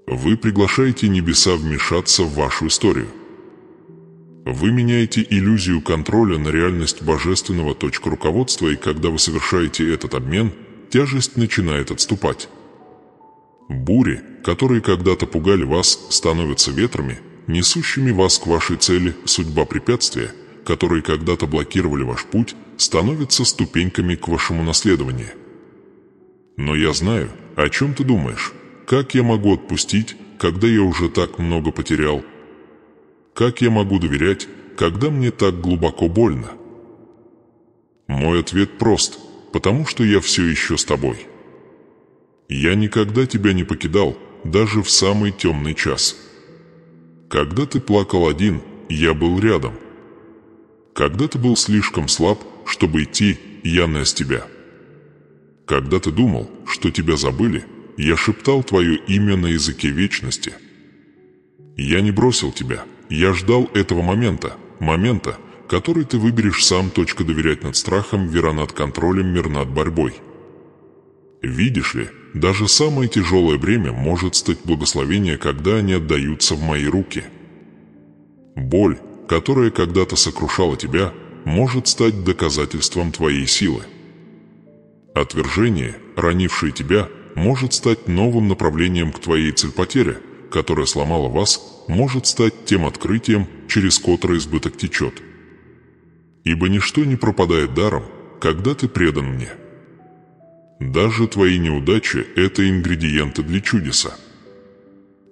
Вы приглашаете небеса вмешаться в вашу историю. Вы меняете иллюзию контроля на реальность божественного. Руководства, и когда вы совершаете этот обмен, тяжесть начинает отступать. Бури, которые когда-то пугали вас, становятся ветрами, несущими вас к вашей цели. Судьба препятствия, которые когда-то блокировали ваш путь, становятся ступеньками к вашему наследованию. Но я знаю, о чем ты думаешь. Как я могу отпустить, когда я уже так много потерял? Как я могу доверять, когда мне так глубоко больно? Мой ответ прост: потому что я все еще с тобой. Я никогда тебя не покидал, даже в самый темный час. Когда ты плакал один, я был рядом. Когда ты был слишком слаб, чтобы идти, я нес тебя. Когда ты думал, что тебя забыли, я шептал твое имя на языке вечности. Я не бросил тебя, я ждал этого момента, который ты выберешь сам. Доверять над страхом, вера над контролем, мир над борьбой. Видишь ли, даже самое тяжелое бремя может стать благословением, когда они отдаются в мои руки. Боль, которая когда-то сокрушала тебя, может стать доказательством твоей силы. Отвержение, ранившее тебя, может стать новым направлением к твоей цельпотере, которая сломала вас, может стать тем открытием, через которое избыток течет. Ибо ничто не пропадает даром, когда ты предан мне. Даже твои неудачи – это ингредиенты для чудеса.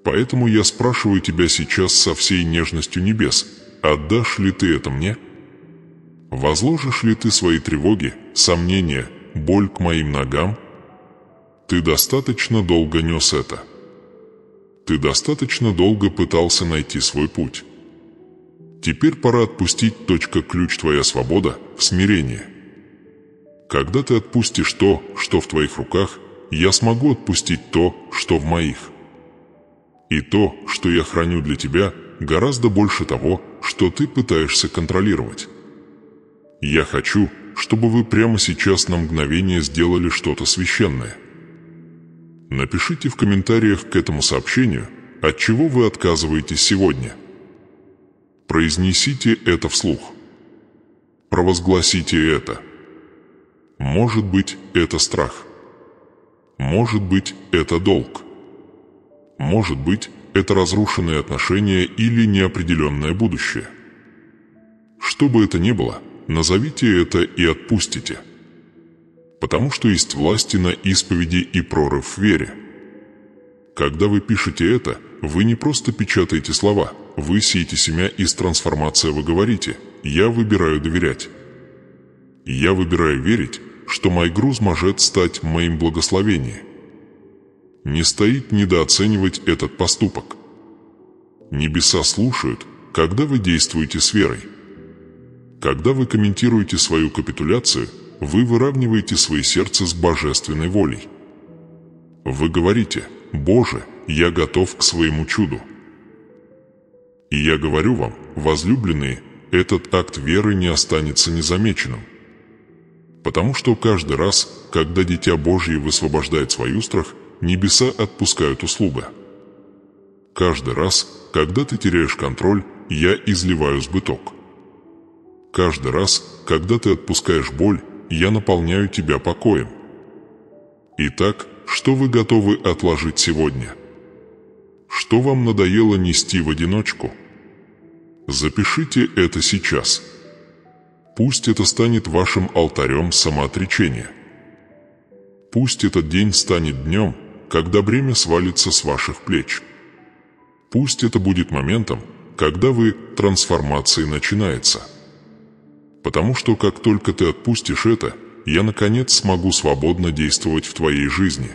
Поэтому я спрашиваю тебя сейчас со всей нежностью небес: отдашь ли ты это мне? Возложишь ли ты свои тревоги, сомнения, боль к моим ногам? Ты достаточно долго нес это. Ты достаточно долго пытался найти свой путь. Теперь пора отпустить. Ключ твоя свобода в смирении. Когда ты отпустишь то, что в твоих руках, я смогу отпустить то, что в моих. И то, что я храню для тебя, гораздо больше того, что ты пытаешься контролировать. Я хочу, чтобы вы прямо сейчас на мгновение сделали что-то священное. Напишите в комментариях к этому сообщению, от чего вы отказываетесь сегодня. Произнесите это вслух. Провозгласите это. Может быть, это страх. Может быть, это долг. Может быть, это разрушенные отношения или неопределенное будущее. Что бы это ни было, назовите это и отпустите. Потому что есть власти на исповеди и прорыв в вере. Когда вы пишете это, вы не просто печатаете слова, вы сеете семя из трансформации. Вы говорите: «Я выбираю доверять. Я выбираю верить, что мой груз может стать моим благословением». Не стоит недооценивать этот поступок. Небеса слушают, когда вы действуете с верой. Когда вы комментируете свою капитуляцию, вы выравниваете свое сердце с божественной волей. Вы говорите: «Боже, я готов к своему чуду». И я говорю вам, возлюбленные, этот акт веры не останется незамеченным. Потому что каждый раз, когда Дитя Божье высвобождает свой устрах, небеса отпускают услугу. Каждый раз, когда ты теряешь контроль, я изливаю сбыток. Каждый раз, когда ты отпускаешь боль, я наполняю тебя покоем. Итак, что вы готовы отложить сегодня? Что вам надоело нести в одиночку? Запишите это сейчас. Пусть это станет вашим алтарем самоотречения. Пусть этот день станет днем, когда бремя свалится с ваших плеч. Пусть это будет моментом, когда трансформация начинается. Потому что как только ты отпустишь это, я наконец смогу свободно действовать в твоей жизни.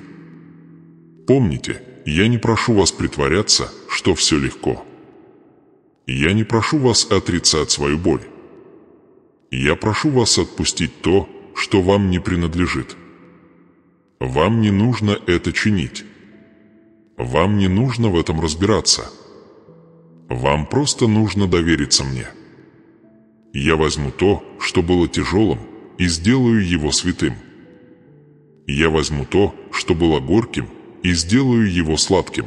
Помните, я не прошу вас притворяться, что все легко. Я не прошу вас отрицать свою боль. Я прошу вас отпустить то, что вам не принадлежит. Вам не нужно это чинить. Вам не нужно в этом разбираться. Вам просто нужно довериться мне. Я возьму то, что было тяжелым, и сделаю его святым. Я возьму то, что было горьким, и сделаю его сладким.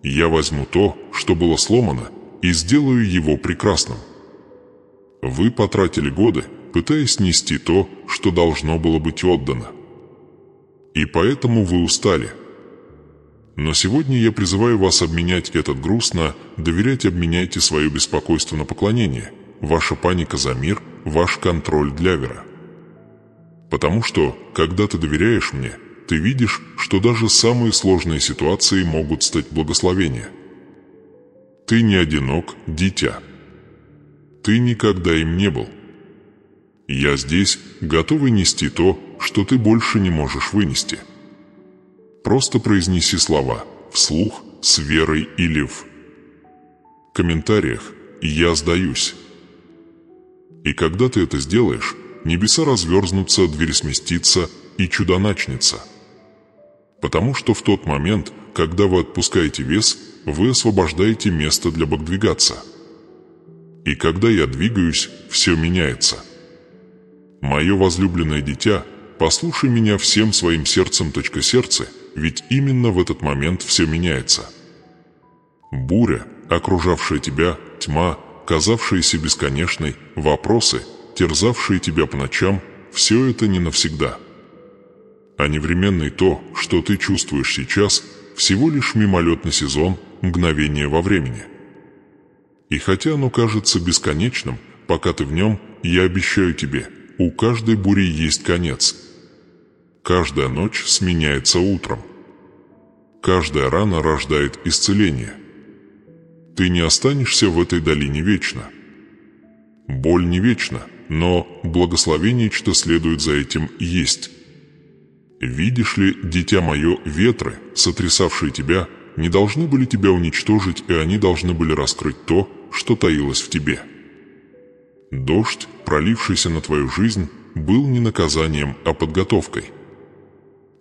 Я возьму то, что было сломано, и сделаю его прекрасным. Вы потратили годы, пытаясь нести то, что должно было быть отдано. И поэтому вы устали. Но сегодня я призываю вас обменять этот груз на доверять, обменяйте свое беспокойство на поклонение, ваша паника за мир, ваш контроль для вера. Потому что, когда ты доверяешь мне, ты видишь, что даже самые сложные ситуации могут стать благословением. Ты не одинок, дитя. Ты никогда им не был. Я здесь, готовый нести то, что ты больше не можешь вынести. Просто произнеси слова, вслух, с верой или в комментариях «Я сдаюсь». И когда ты это сделаешь, небеса разверзнутся, дверь сместится, и чудо начнется. Потому что в тот момент, когда вы отпускаете вес, вы освобождаете место для богдвигаться. И когда я двигаюсь, все меняется. Мое возлюбленное дитя, послушай меня всем своим сердцем, сердце, ведь именно в этот момент все меняется. Буря, окружавшая тебя, тьма, казавшаяся бесконечной, вопросы, терзавшие тебя по ночам, все это не навсегда. А невременный то, что ты чувствуешь сейчас, всего лишь мимолетный сезон, мгновение во времени. И хотя оно кажется бесконечным, пока ты в нем, я обещаю тебе, у каждой бури есть конец. Каждая ночь сменяется утром. Каждая рана рождает исцеление. Ты не останешься в этой долине вечно. Боль не вечна, но благословение, что следует за этим, есть. Видишь ли, дитя мое, ветры, сотрясавшие тебя, не должны были тебя уничтожить, и они должны были раскрыть то, что таилось в тебе. Дождь, пролившийся на твою жизнь, был не наказанием, а подготовкой.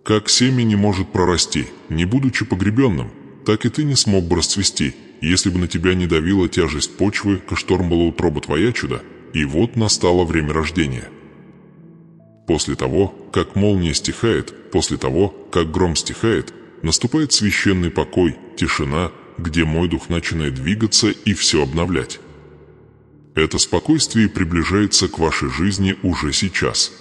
Как семя не может прорасти, не будучи погребенным, так и ты не смог бы расцвести, если бы на тебя не давила тяжесть почвы, шторм была утроба твоя чудо, и вот настало время рождения. После того, как молния стихает, после того, как гром стихает, наступает священный покой, тишина, где мой дух начинает двигаться и все обновлять. Это спокойствие приближается к вашей жизни уже сейчас.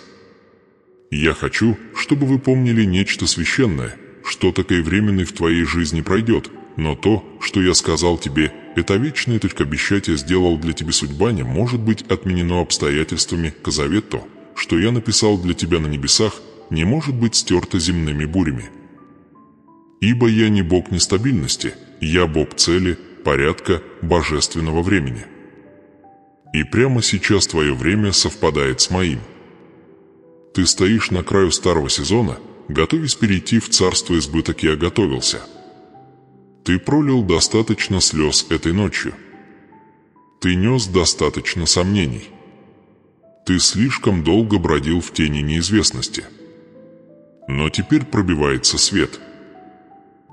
Я хочу, чтобы вы помнили нечто священное, что такое временное в твоей жизни пройдет, но то, что я сказал тебе, это вечное обещание сделал для тебя судьба, не может быть отменено обстоятельствами, завет то, что я написал для тебя на небесах, не может быть стерто земными бурями. Ибо я не Бог нестабильности, я Бог цели, порядка, божественного времени. И прямо сейчас твое время совпадает с моим. Ты стоишь на краю старого сезона, готовясь перейти в царство избыток, я готовился. Ты пролил достаточно слез этой ночью. Ты нес достаточно сомнений. Ты слишком долго бродил в тени неизвестности. Но теперь пробивается свет.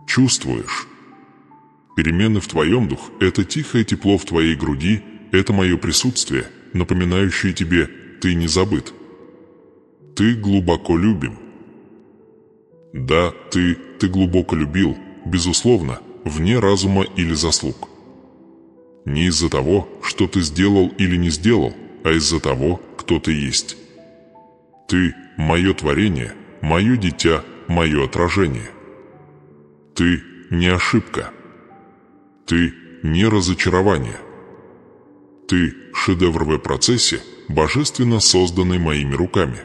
Чувствуешь? Перемены в твоем дух – это тихое тепло в твоей груди, это мое присутствие, напоминающее тебе: ты не забыт. Ты глубоко любим. Да, ты глубоко любил, безусловно, вне разума или заслуг. Не из-за того, что ты сделал или не сделал, а из-за того, кто ты есть. Ты – мое творение, мое дитя, мое отражение. Ты – не ошибка. Ты – не разочарование. Ты – шедевр в процессе, божественно созданный моими руками.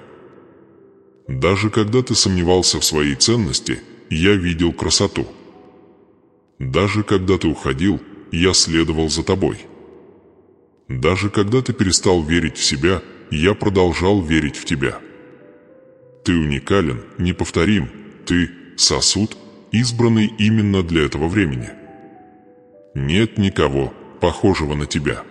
Даже когда ты сомневался в своей ценности, я видел красоту. Даже когда ты уходил, я следовал за тобой. Даже когда ты перестал верить в себя, я продолжал верить в тебя. Ты уникален, неповторим, ты сосуд, избранный именно для этого времени. Нет никого, похожего на тебя.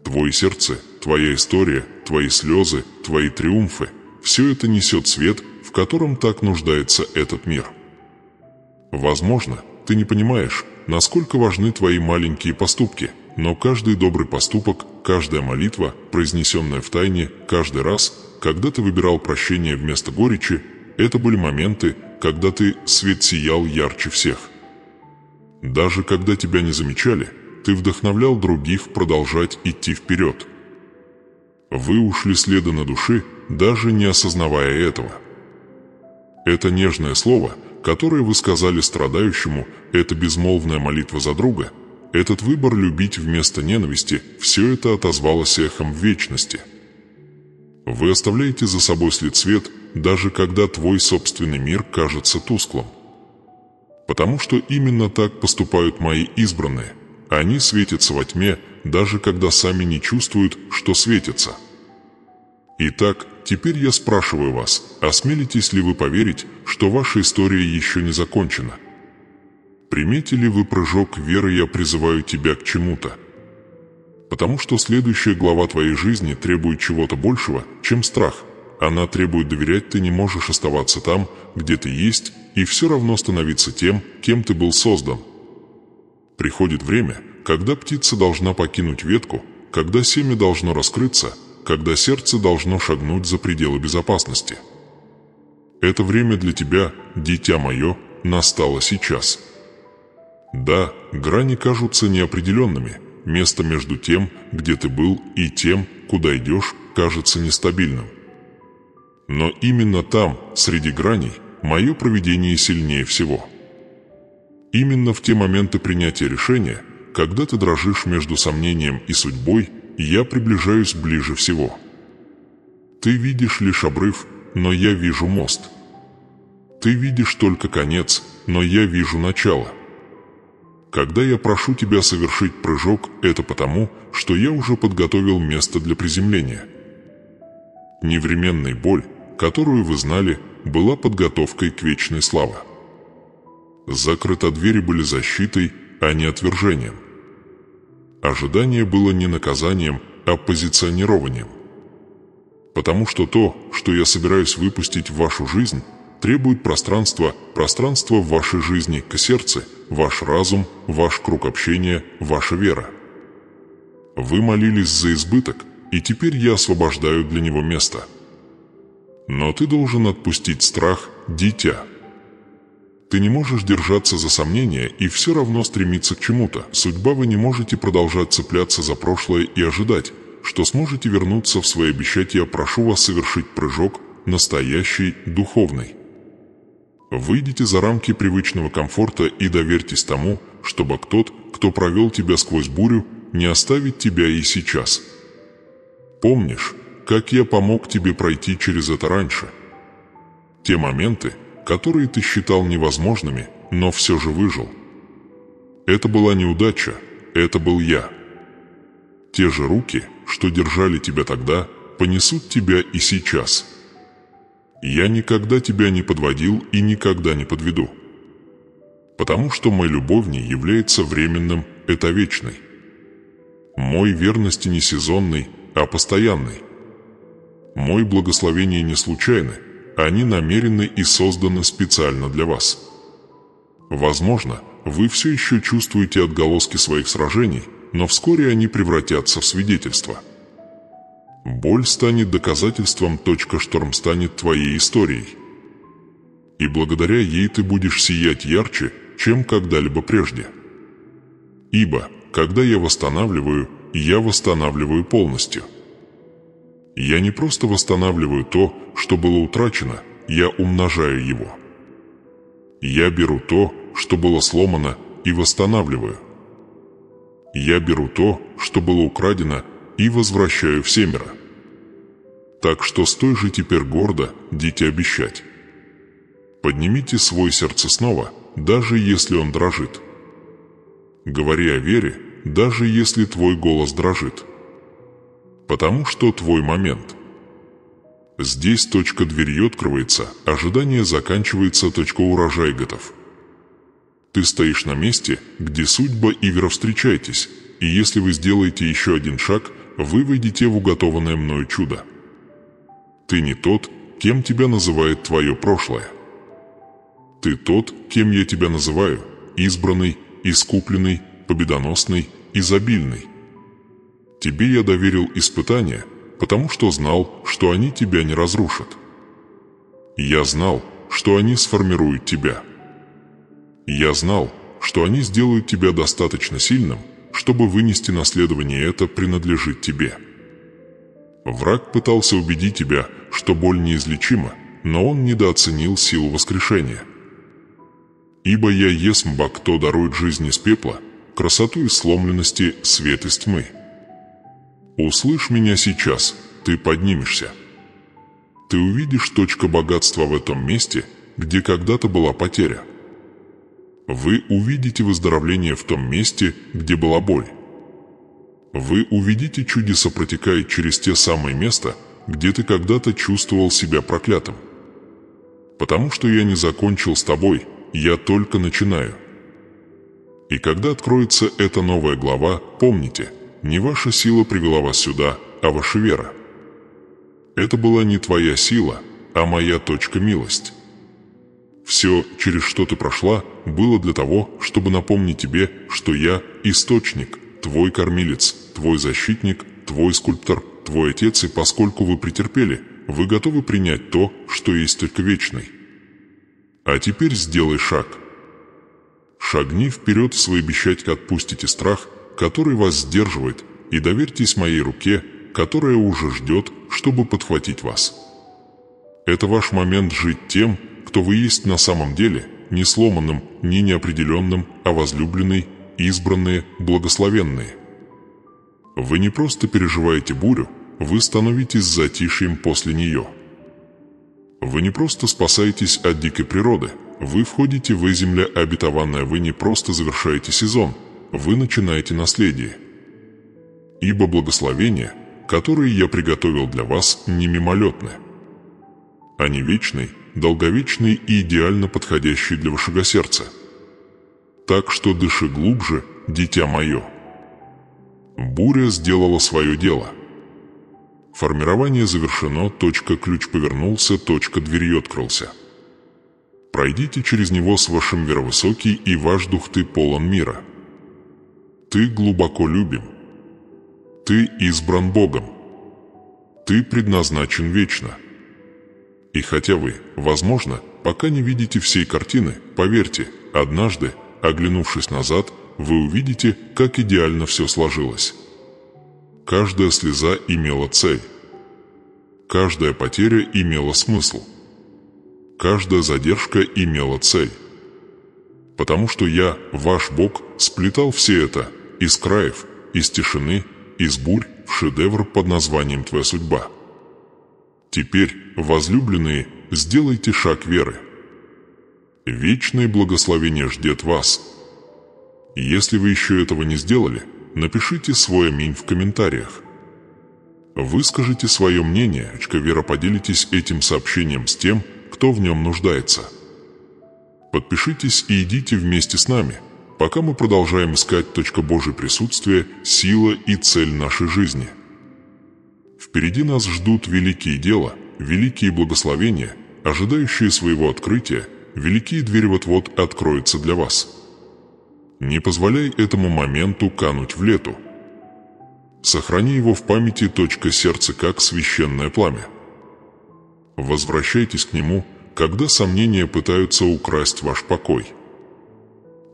Твое сердце, твоя история, твои слезы, твои триумфы – все это несет свет, в котором так нуждается этот мир. Возможно, ты не понимаешь, насколько важны твои маленькие поступки, но каждый добрый поступок, каждая молитва, произнесенная в тайне, каждый раз, когда ты выбирал прощение вместо горечи, это были моменты, когда ты свет сиял ярче всех. Даже когда тебя не замечали, ты вдохновлял других продолжать идти вперед. Вы ушли следом на души, даже не осознавая этого. Это нежное слово, которое вы сказали страдающему, это безмолвная молитва за друга, этот выбор любить вместо ненависти, все это отозвалось эхом в вечности. Вы оставляете за собой след свет, даже когда твой собственный мир кажется тусклым. Потому что именно так поступают мои избранные. Они светятся во тьме, даже когда сами не чувствуют, что светятся. Итак, теперь я спрашиваю вас, осмелитесь ли вы поверить, что ваша история еще не закончена? Примете ли вы прыжок веры «Я призываю тебя к чему-то»? Потому что следующая глава твоей жизни требует чего-то большего, чем страх. Она требует доверять, ты не можешь оставаться там, где ты есть, и все равно становиться тем, кем ты был создан. Приходит время, когда птица должна покинуть ветку, когда семя должно раскрыться, когда сердце должно шагнуть за пределы безопасности. Это время для тебя, дитя мое, настало сейчас. Да, грани кажутся неопределенными, место между тем, где ты был, и тем, куда идешь, кажется нестабильным. Но именно там, среди граней, мое провидение сильнее всего. Именно в те моменты принятия решения, когда ты дрожишь между сомнением и судьбой, я приближаюсь ближе всего. Ты видишь лишь обрыв, но я вижу мост. Ты видишь только конец, но я вижу начало. Когда я прошу тебя совершить прыжок, это потому, что я уже подготовил место для приземления. Невременная боль, которую вы знали, была подготовкой к вечной славе. Закрыты двери были защитой, а не отвержением. Ожидание было не наказанием, а позиционированием. Потому что то, что я собираюсь выпустить в вашу жизнь, требует пространства в вашей жизни к сердцу, ваш разум, ваш круг общения, ваша вера. Вы молились за избыток, и теперь я освобождаю для него место. Но ты должен отпустить страх, дитя. Ты не можешь держаться за сомнения и все равно стремиться к чему-то. Судьба, вы не можете продолжать цепляться за прошлое и ожидать, что сможете вернуться в свои обещания. Я прошу вас совершить прыжок, настоящий, духовный. Выйдите за рамки привычного комфорта и доверьтесь тому, чтобы тот, кто провел тебя сквозь бурю, не оставит тебя и сейчас. Помнишь, как я помог тебе пройти через это раньше? Те моменты, которые ты считал невозможными, но все же выжил. Это была неудача, это был я. Те же руки, что держали тебя тогда, понесут тебя и сейчас. Я никогда тебя не подводил и никогда не подведу. Потому что мой любовь не является временным, это вечный. Мой верности не сезонный, а постоянный. Мой благословения не случайны, они намерены и созданы специально для вас. Возможно, вы все еще чувствуете отголоски своих сражений, но вскоре они превратятся в свидетельства. Боль станет доказательством, шторм станет твоей историей. И благодаря ей ты будешь сиять ярче, чем когда-либо прежде. Ибо, когда я восстанавливаю полностью. Я не просто восстанавливаю то, что было утрачено, я умножаю его. Я беру то, что было сломано, и восстанавливаю. Я беру то, что было украдено, и возвращаю всемеро. Так что стой же теперь гордо, дитя, обещать. Поднимите свой сердце снова, даже если он дрожит. Говори о вере, даже если твой голос дрожит. Потому что твой момент. Здесь дверью открывается, ожидание заканчивается, урожай готов. Ты стоишь на месте, где судьба и вера встречаетесь, и если вы сделаете еще один шаг, вы войдете в уготованное мною чудо. Ты не тот, кем тебя называет твое прошлое. Ты тот, кем я тебя называю, избранный, искупленный, победоносный, изобильный. Тебе я доверил испытания, потому что знал, что они тебя не разрушат. Я знал, что они сформируют тебя. Я знал, что они сделают тебя достаточно сильным, чтобы вынести наследование это принадлежит тебе. Враг пытался убедить тебя, что боль неизлечима, но он недооценил силу воскрешения. Ибо я есмь ба, кто дарует жизнь из пепла, красоту из сломленности, свет из тьмы. Услышь меня сейчас, ты поднимешься. Ты увидишь богатства в этом месте, где когда-то была потеря. Вы увидите выздоровление в том месте, где была боль. Вы увидите чудеса протекают через те самые места, где ты когда-то чувствовал себя проклятым. Потому что я не закончил с тобой, я только начинаю. И когда откроется эта новая глава, помните, не ваша сила привела вас сюда, а ваша вера. Это была не твоя сила, а моя милость. Все, через что ты прошла, было для того, чтобы напомнить тебе, что я – источник, твой кормилец, твой защитник, твой скульптор, твой отец, и поскольку вы претерпели, вы готовы принять то, что есть только вечный. А теперь сделай шаг. Шагни вперед в свой обещать, отпустите страх, который вас сдерживает, и доверьтесь моей руке, которая уже ждет, чтобы подхватить вас. Это ваш момент жить тем, кто вы есть на самом деле, не сломанным, не неопределенным, а возлюбленный, избранные, благословенные. Вы не просто переживаете бурю, вы становитесь затишьем после нее. Вы не просто спасаетесь от дикой природы, вы входите в земля обетованная, вы не просто завершаете сезон, вы начинаете наследие. Ибо благословения, которые я приготовил для вас, не мимолетны. Они вечны, долговечны и идеально подходящие для вашего сердца. Так что дыши глубже, дитя мое. Буря сделала свое дело. Формирование завершено, ключ повернулся, дверью открылся. Пройдите через него с вашим веровысокий, и ваш дух ты полон мира. Ты глубоко любим. Ты избран Богом. Ты предназначен вечно. И хотя вы, возможно, пока не видите всей картины, поверьте, однажды, оглянувшись назад, вы увидите, как идеально все сложилось. Каждая слеза имела цель. Каждая потеря имела смысл. Каждая задержка имела цель. Потому что я, ваш Бог, сплетал все это из краев, из тишины, из бурь в шедевр под названием «Твоя судьба». Теперь, возлюбленные, сделайте шаг веры. Вечное благословение ждет вас. Если вы еще этого не сделали, напишите свой аминь в комментариях. Выскажите свое мнение, вера, поделитесь этим сообщением с тем, кто в нем нуждается. Подпишитесь и идите вместе с нами, пока мы продолжаем искать Божье присутствие, сила и цель нашей жизни. Впереди нас ждут великие дела, великие благословения, ожидающие своего открытия, великие двери вот-вот откроются для вас. Не позволяй этому моменту кануть в лету. Сохрани его в памяти точка сердца как священное пламя. Возвращайтесь к нему, когда сомнения пытаются украсть ваш покой.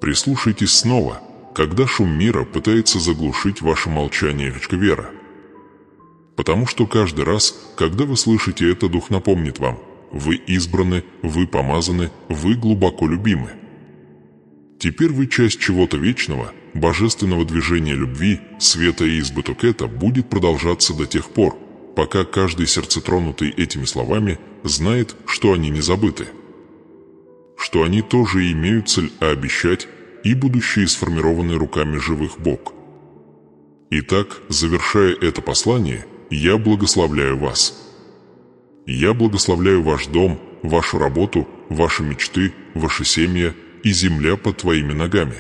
Прислушайтесь снова, когда шум мира пытается заглушить ваше молчание вера. Потому что каждый раз, когда вы слышите это, Дух напомнит вам: вы избраны, вы помазаны, вы глубоко любимы. Теперь вы часть чего-то вечного, божественного движения любви, света и избыток. Это будет продолжаться до тех пор, пока каждый сердцетронутый этими словами знает, что они не забыты. Что они тоже имеют цель обещать, и будущее сформированы руками живых Бог. Итак, завершая это послание, я благословляю вас. Я благословляю ваш дом, вашу работу, ваши мечты, ваши семьи и земля под твоими ногами.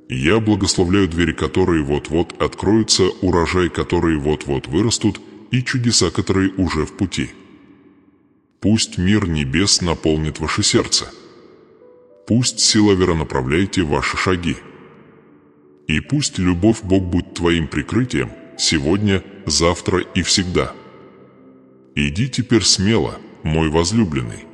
Я благословляю двери, которые вот-вот откроются, урожай, которые вот-вот вырастут, и чудеса, которые уже в пути. Пусть мир небес наполнит ваше сердце. Пусть сила веры направляйте ваши шаги. И пусть любовь Бог будет твоим прикрытием сегодня, завтра и всегда. Иди теперь смело, мой возлюбленный.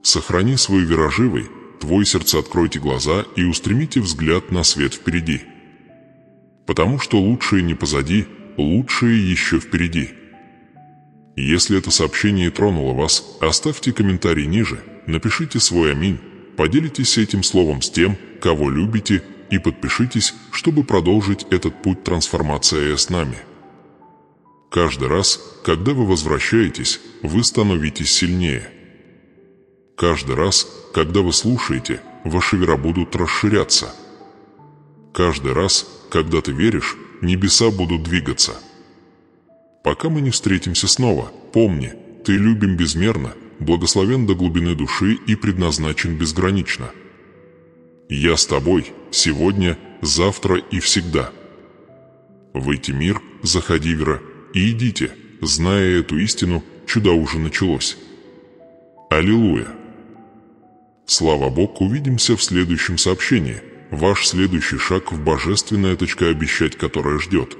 Сохрани свой вероживый, твой сердце, откройте глаза и устремите взгляд на свет впереди. Потому что лучшее не позади, лучшее еще впереди. Если это сообщение тронуло вас, оставьте комментарий ниже, напишите свой аминь, поделитесь этим словом с тем, кого любите, и подпишитесь, чтобы продолжить этот путь трансформации с нами. Каждый раз, когда вы возвращаетесь, вы становитесь сильнее. Каждый раз, когда вы слушаете, ваши вера будут расширяться. Каждый раз, когда ты веришь, небеса будут двигаться. Пока мы не встретимся снова, помни, ты любим безмерно, благословен до глубины души и предназначен безгранично. Я с тобой сегодня, завтра и всегда. Выйти мир, заходи вера, и идите, зная эту истину, чудо уже началось. Аллилуйя! Слава Богу, увидимся в следующем сообщении. Ваш следующий шаг в божественное обещать, которое ждет.